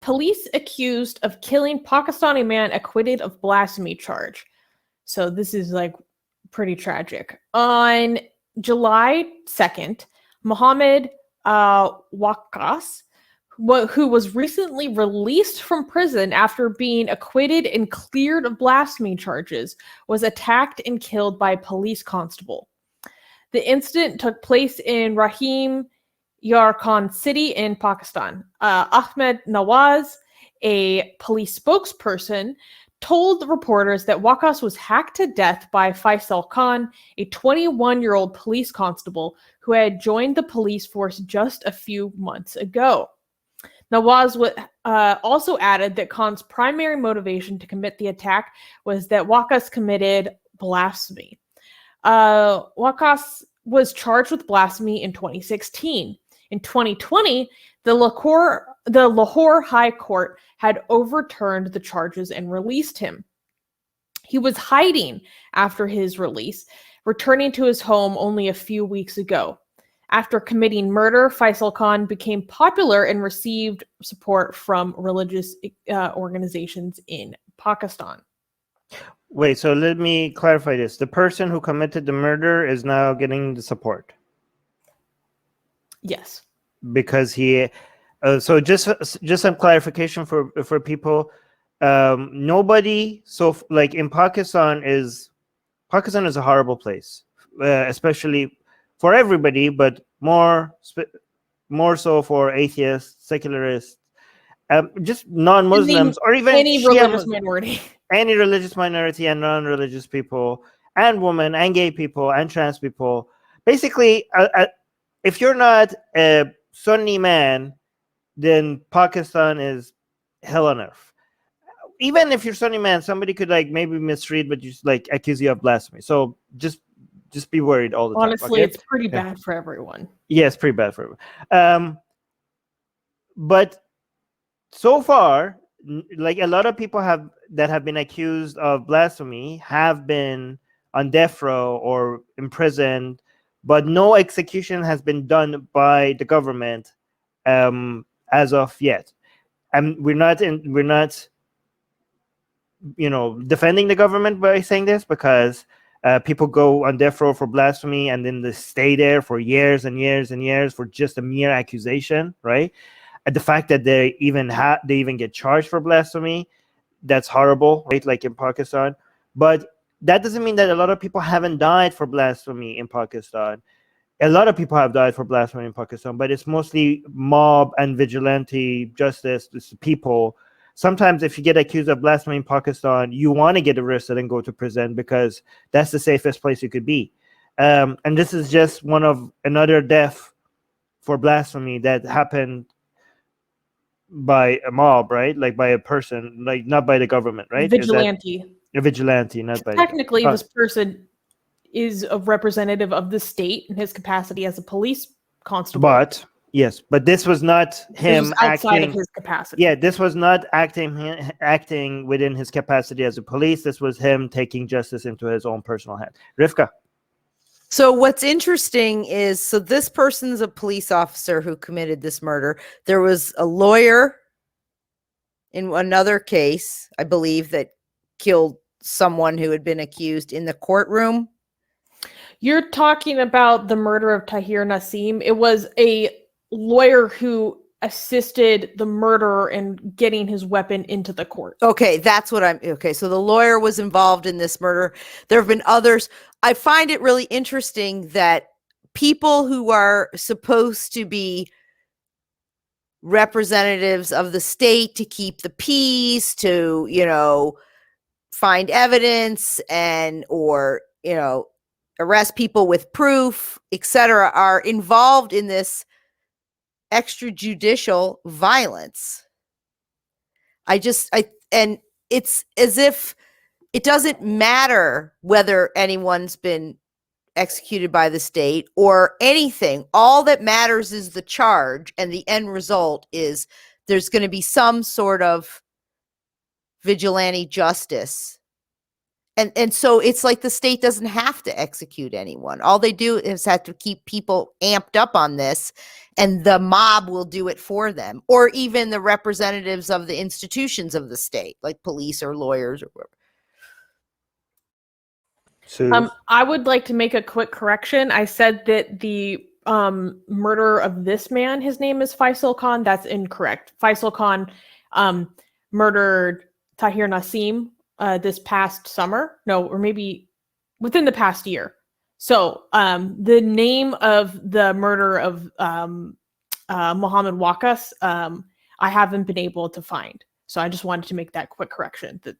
Police accused of killing Pakistani man acquitted of blasphemy charge. So this is like pretty tragic. On July 2nd, Mohammed Waqas, who was recently released from prison after being acquitted and cleared of blasphemy charges, was attacked and killed by a police constable. The incident took place in Rahim Yar Khan City in Pakistan. Ahmed Nawaz, a police spokesperson, told the reporters that Waqas was hacked to death by Faisal Khan, a 21-year-old police constable who had joined the police force just a few months ago. Nawaz also added that Khan's primary motivation to commit the attack was that Waqas committed blasphemy. Waqas was charged with blasphemy in 2016. In 2020, the Lahore High Court had overturned the charges and released him. He was hiding after his release, returning to his home only a few weeks ago. After committing murder, Faisal Khan became popular and received support from religious organizations in Pakistan. Wait, so let me clarify this. The person who committed the murder is now getting the support. Yes. Because he, so just some clarification for people. Nobody, so like in Pakistan is a horrible place, especially for everybody, but more so for atheists, secularists, just non-Muslims, or even any religious minority. Any religious minority and non-religious people, and women, and gay people, and trans people. Basically, if you're not a Sunni man, then Pakistan is hell on earth. Even if you're Sunni man, somebody could like maybe misread, but just like accuse you of blasphemy. So just be worried all the time. Honestly, okay? It's pretty bad for everyone. Yeah, it's pretty bad for everyone. But so far, like a lot of people that have been accused of blasphemy have been on death row or imprisoned, but no execution has been done by the government as of yet. And we're not defending the government by saying this, because people go on death row for blasphemy and then they stay there for years and years and years for just a mere accusation, right? And the fact that they even get charged for blasphemy, that's horrible, right? Like in Pakistan. But that doesn't mean that a lot of people haven't died for blasphemy in Pakistan. A lot of people have died for blasphemy in Pakistan, but it's mostly mob and vigilante justice. It's people. Sometimes if you get accused of blasphemy in Pakistan, you want to get arrested and go to prison because that's the safest place you could be. And this is just another death for blasphemy that happened by a mob, right? Like by a person, like not by the government, right? Vigilante. A vigilante, not by technically this person is a representative of the state in his capacity as a police constable. But yes, but this was not him outside of his capacity. Yeah, this was not acting within his capacity as a police. This was him taking justice into his own personal hand. Rivka. So what's interesting is, so this person's a police officer who committed this murder. There was a lawyer in another case, I believe, that killed someone who had been accused in the courtroom. You're talking about the murder of Tahir Nassim. It was a lawyer who assisted the murderer in getting his weapon into the court. Okay, that's what okay. So the lawyer was involved in this murder. There have been others. I find it really interesting that people who are supposed to be representatives of the state to keep the peace, to, find evidence or arrest people with proof, etc., are involved in this extrajudicial violence. And it's as if it doesn't matter whether anyone's been executed by the state or anything. All that matters is the charge, and the end result is there's going to be some sort of vigilante justice And so it's like the state doesn't have to execute anyone. All they do is have to keep people amped up on this, and the mob will do it for them, or even the representatives of the institutions of the state, like police or lawyers or whatever. So I would like to make a quick correction. I said that the murder of this man, his name is Faisal Khan. That's incorrect. Faisal Khan murdered Tahir Naseem this past summer. No, or maybe within the past year. So the name of the murder of Mohammed Waqas, I haven't been able to find. So I just wanted to make that quick correction that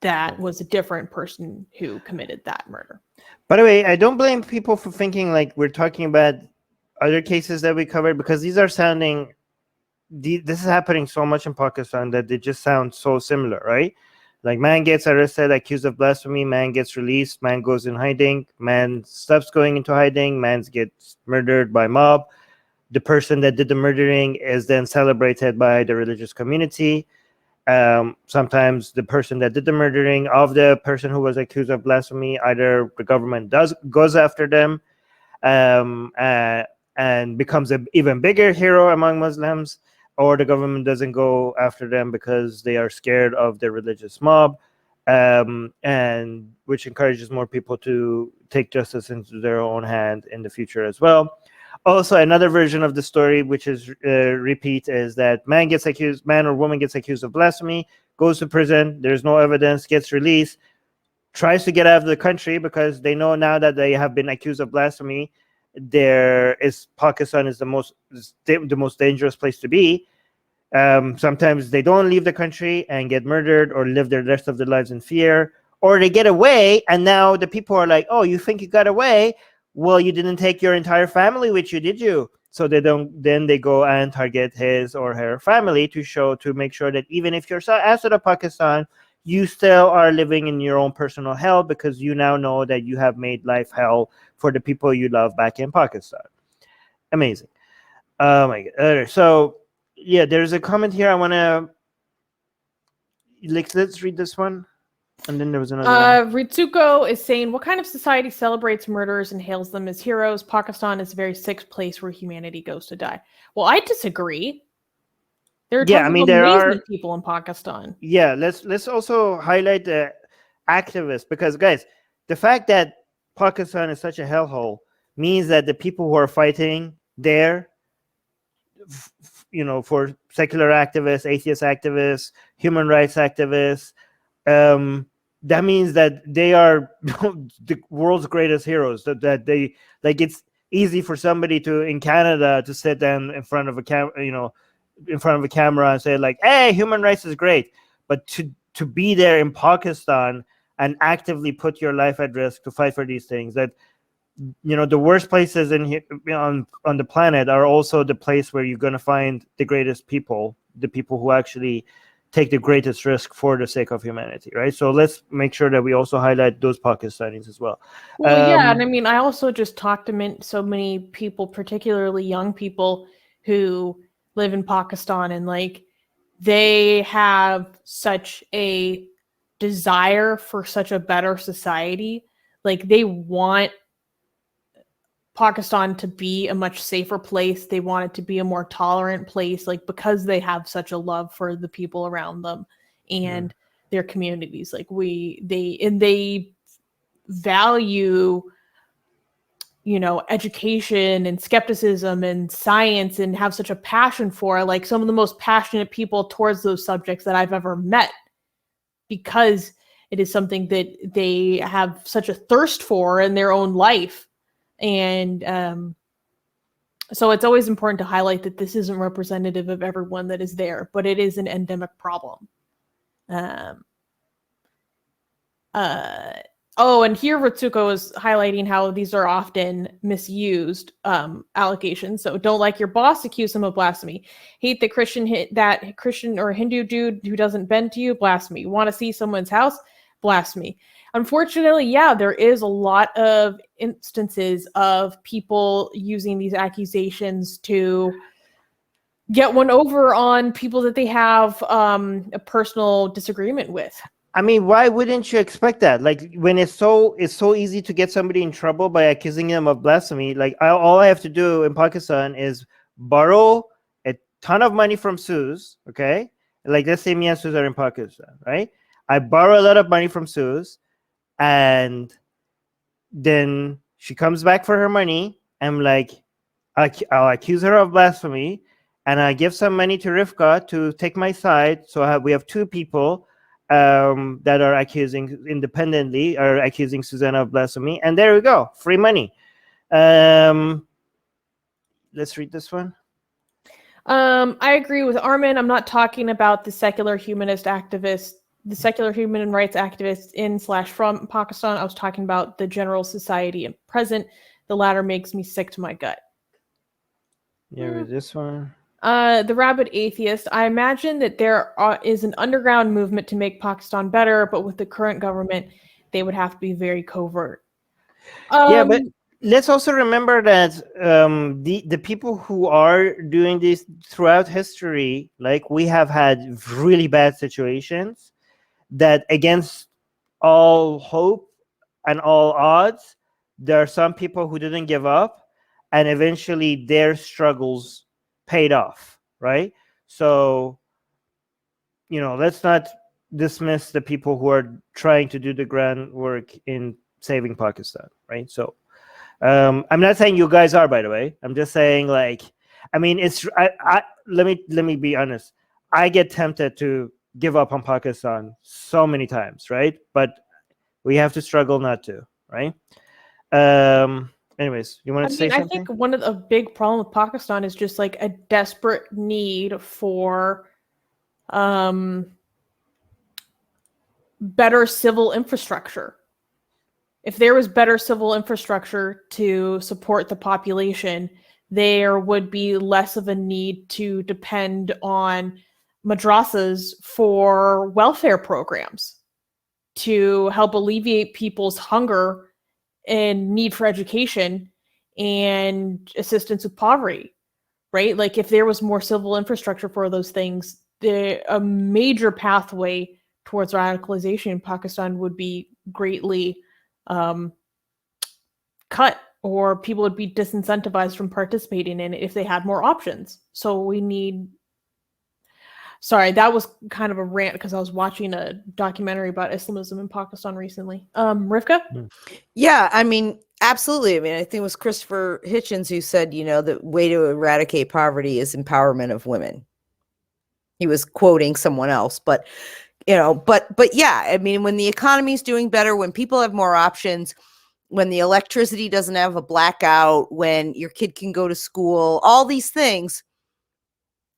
that was a different person who committed that murder. by the way, I don't blame people for thinking like we're talking about other cases that we covered, because these are sounding, this is happening so much in Pakistan that they just sound so similar, right? Like, man gets arrested, accused of blasphemy, man gets released, man goes in hiding, man stops going into hiding, man gets murdered by mob. The person that did the murdering is then celebrated by the religious community. Sometimes the person that did the murdering of the person who was accused of blasphemy, either the government goes after them and becomes an even bigger hero among Muslims, or the government doesn't go after them because they are scared of the religious mob, and which encourages more people to take justice into their own hand in the future as well. Also, another version of the story, which is repeat, is that man or woman gets accused of blasphemy, goes to prison, there's no evidence, gets released, tries to get out of the country because they know now that they have been accused of blasphemy, Pakistan is the most dangerous place to be. Sometimes they don't leave the country and get murdered or live the rest of their lives in fear, or they get away, and now the people are like, oh, you think you got away? Well, you didn't take your entire family with you, did you? So then they go and target his or her family to make sure that even if you're outside of Pakistan, you still are living in your own personal hell, because you now know that you have made life hell for the people you love back in Pakistan. Amazing. Oh my God. So yeah, there's a comment here. I want to, let's read this one. And then there was another one. Ritsuko is saying, what kind of society celebrates murderers and hails them as heroes? Pakistan is a very sick place where humanity goes to die. Well, I disagree. There are tons of amazing people in Pakistan. Yeah, let's also highlight the activists, because guys, the fact that Pakistan is such a hellhole means that the people who are fighting there, for secular activists, atheist activists, human rights activists, that means that they are the world's greatest heroes. That they, like, it's easy for somebody in Canada to sit down in front of a camera and say like, hey, human rights is great, but to be there in Pakistan and actively put your life at risk to fight for these things, that the worst places on the planet are also the place where you're going to find the greatest people, the people who actually take the greatest risk for the sake of humanity, right? So let's make sure that we also highlight those Pakistanis as well. Well, yeah, and I mean, I also just talked to so many people, particularly young people who live in Pakistan, and like they have such a desire for such a better society. Like, they want Pakistan to be a much safer place. They want it to be a more tolerant place, like, because they have such a love for the people around them and their communities. Like, they value, education and skepticism and science, and have such a passion for, like, some of the most passionate people towards those subjects that I've ever met, because it is something that they have such a thirst for in their own life. And so it's always important to highlight that this isn't representative of everyone that is there, but it is an endemic problem. And here Ritsuko is highlighting how these are often misused allegations. So, don't like your boss, accuse him of blasphemy. Hate that Christian or Hindu dude who doesn't bend to you, blasphemy. Want to see someone's house, blasphemy. Unfortunately, yeah, there is a lot of instances of people using these accusations to get one over on people that they have a personal disagreement with. I mean, why wouldn't you expect that? Like when it's so easy to get somebody in trouble by accusing them of blasphemy. Like all I have to do in Pakistan is borrow a ton of money from Suze. Okay, like let's say me and Suze are in Pakistan, right? I borrow a lot of money from Suze, and then she comes back for her money. I'm like, I'll accuse her of blasphemy, and I give some money to Rivka to take my side. So we have two people that are accusing independently, are accusing Susanna of blasphemy, and there we go, free money. Let's read this one. I agree with Armin. I'm not talking about the secular humanist activists, the secular human rights activists in/from Pakistan. I was talking about the general society and present. The latter makes me sick to my gut. Yeah, read this one. The rabid atheist. I imagine that there is an underground movement to make Pakistan better, but with the current government, they would have to be very covert. Yeah, but let's also remember that the people who are doing this throughout history, like we have had really bad situations that against all hope and all odds, there are some people who didn't give up, and eventually their struggles paid off, right? So, let's not dismiss the people who are trying to do the groundwork in saving Pakistan, right? So, I'm not saying you guys are, by the way. I'm just saying, like, I mean, let me be honest. I get tempted to give up on Pakistan so many times, right? But we have to struggle not to, right? Anyways, you want to say something? I think one of the big problem with Pakistan is just like a desperate need for better civil infrastructure. If there was better civil infrastructure to support the population, there would be less of a need to depend on madrasas for welfare programs to help alleviate people's hunger and need for education and assistance with poverty, right? Like if there was more civil infrastructure for those things, a major pathway towards radicalization in Pakistan would be greatly cut, or people would be disincentivized from participating in it if they had more options. So we need... Sorry, that was kind of a rant because I was watching a documentary about Islamism in Pakistan recently. Rivka? Yeah, I mean, absolutely. I mean, I think it was Christopher Hitchens who said, the way to eradicate poverty is empowerment of women. He was quoting someone else, but yeah, I mean, when the economy is doing better, when people have more options, when the electricity doesn't have a blackout, when your kid can go to school, all these things,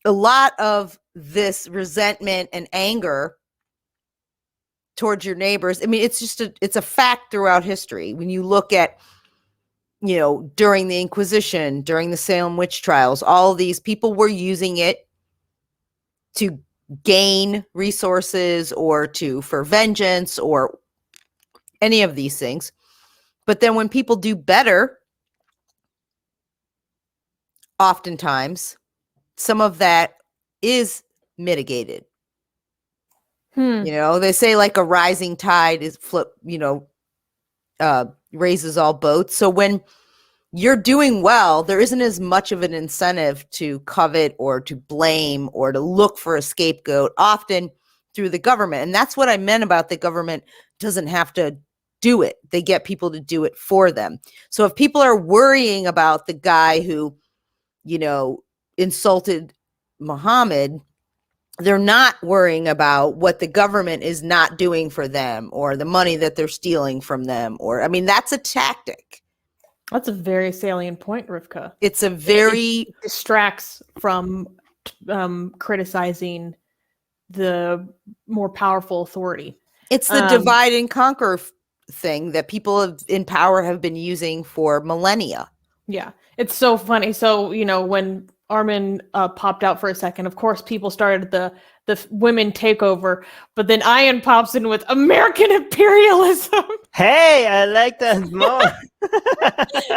a lot of this resentment and anger towards your neighbors. I mean, it's a fact throughout history. When you look at, during the Inquisition, during the Salem witch trials, all of these people were using it to gain resources or for vengeance or any of these things. But then when people do better, oftentimes some of that is mitigated. They say like a rising tide is raises all boats. So when you're doing well, there isn't as much of an incentive to covet or to blame or to look for a scapegoat, often through the government. And that's what I meant about the government doesn't have to do it. They get people to do it for them. So if people are worrying about the guy who, insulted Muhammad, they're not worrying about what the government is not doing for them or the money that they're stealing from them. That's a tactic. That's a very salient point, Rivka. It's a very... It distracts from criticizing the more powerful authority. It's the divide and conquer thing that people in power have been using for millennia. Yeah, it's so funny. So, when Armin popped out for a second, of course, people started the women takeover, but then Ian pops in with American imperialism. Hey, I like that more.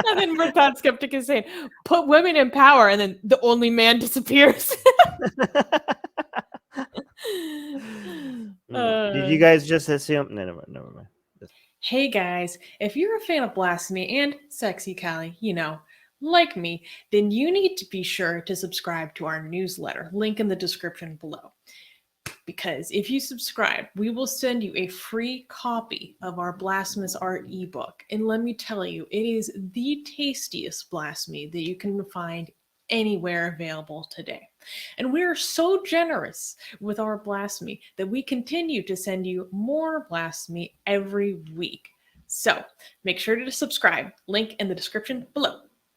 And then Murtad Skeptic is saying, put women in power, and then the only man disappears. Did you guys just assume? No, never mind. Hey guys, if you're a fan of Blasphemy and Sexy Callie, like me, then you need to be sure to subscribe to our newsletter, link in the description below. Because if you subscribe, we will send you a free copy of our Blasphemous Art ebook. And let me tell you, it is the tastiest blasphemy that you can find anywhere available today. And we are so generous with our blasphemy that we continue to send you more blasphemy every week. So make sure to subscribe, link in the description below.